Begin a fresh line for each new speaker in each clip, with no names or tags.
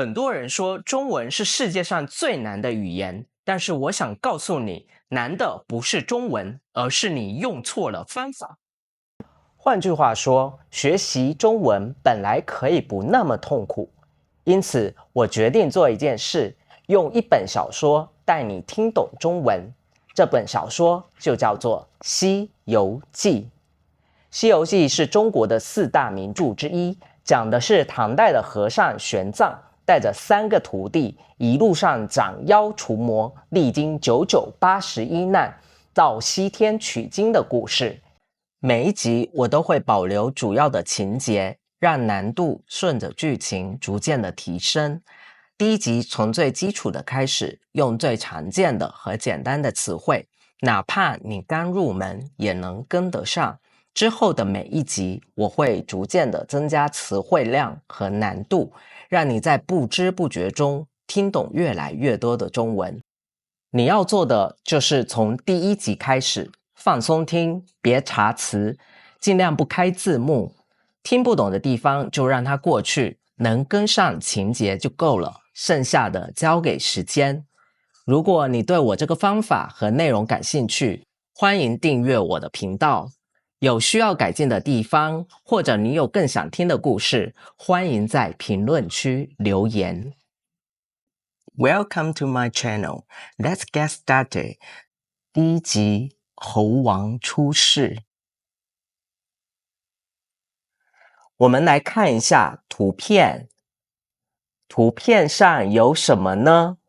很多人说中文是世界上最难的语言，但是我想告诉你，难的不是中文，而是你用错了方法。换句话说，学习中文本来可以不那么痛苦。因此，我决定做一件事，用一本小说带你听懂中文。这本小说就叫做《西游记》。《西游记》是中国的4大名著之一，讲的是唐代的和尚玄奘带着3个徒弟，一路上斩妖除魔，历经981难，到西天取经的故事。每一集我都会保留主要的情节，让难度顺着剧情逐渐的提升。第一集从最基础的开始，用最常见的和简单的词汇，哪怕你刚入门也能跟得上。之后的每一集，我会逐渐的增加词汇量和难度，让你在不知不觉中听懂越来越多的中文。你要做的就是从第一集开始放松听，别查词，尽量不开字幕，听不懂的地方就让它过去，能跟上情节就够了，剩下的交给时间。如果你对我这个方法和内容感兴趣，欢迎订阅我的频道。有需要改进的地方，或者你有更想听的故事，欢迎在评论区留言。Welcome to my channel. Let's get started. 第一集，猴王出世。我们来看一下图片。图片上有什么呢？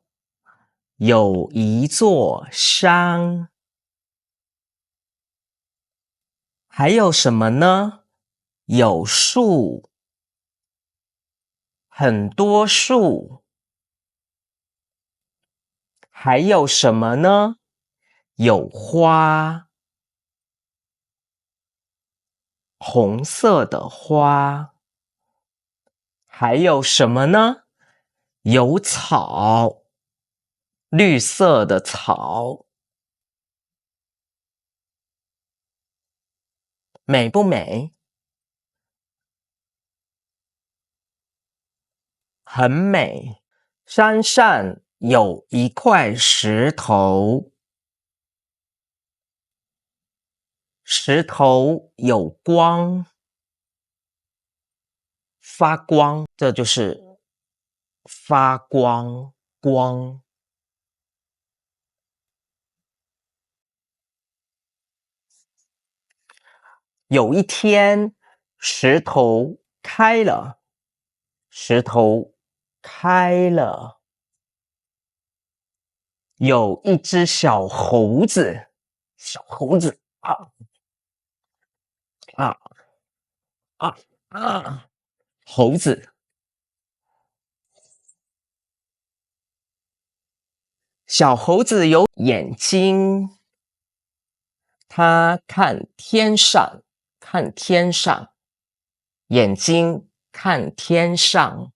有一座山。还有什么呢？有树。很多树。还有什么呢？有花。红色的花。还有什么呢？有草。绿色的草。美不美？很美。山上有一块石头。石头有光。发光，这就是发光，光。有一天，石头开了。石头开了。有一只小猴子。小猴子猴子。小猴子有眼睛，它看天上，看天上，眼睛看天上。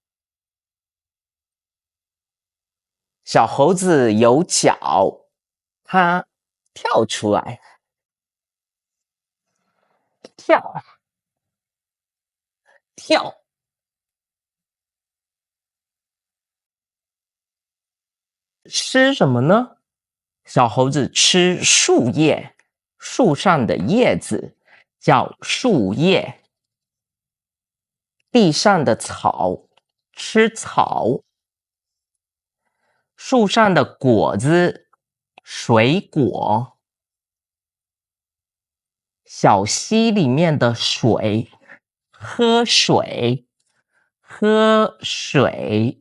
小猴子有脚，它跳出来，跳，跳。吃什么呢？小猴子吃树叶，树上的叶子叫树叶。地上的草吃草。树上的果子水果。小溪里面的水喝水，喝水。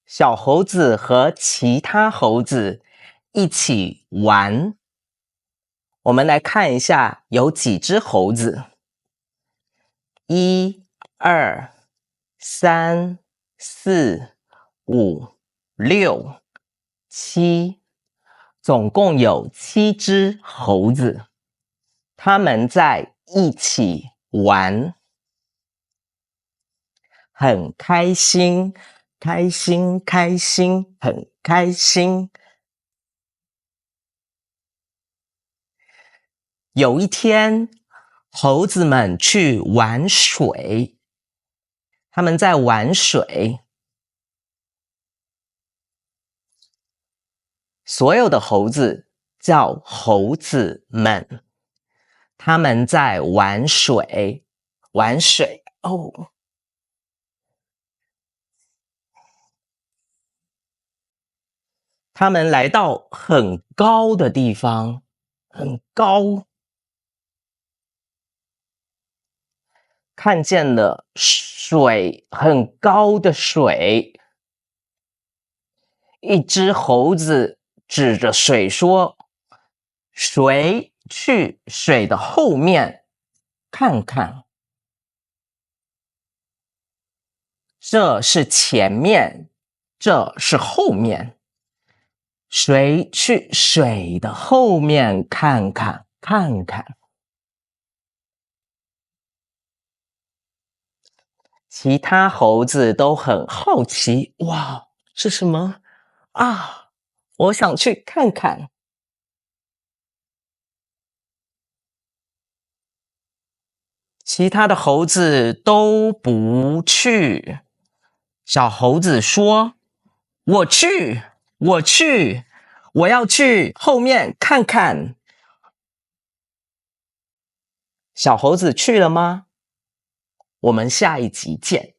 小猴子和其他猴子一起玩。我们来看一下有几只猴子。1、2、3、4、5、6、7，总共有7只猴子。它们在一起玩，很开心，开心，开心，很开心。有一天，猴子们去玩水，他们在玩水。所有的猴子叫猴子们，他们在玩水，玩水哦。他们来到很高的地方，很高，看见了水，很高的水。一只猴子指着水说：“谁去水的后面看看？这是前面，这是后面。谁去水的后面看看？看看。”其他猴子都很好奇，哇，是什么啊？我想去看看。其他的猴子都不去。小猴子说：“我去，我去，我要去后面看看。”小猴子去了吗？我们下一集见。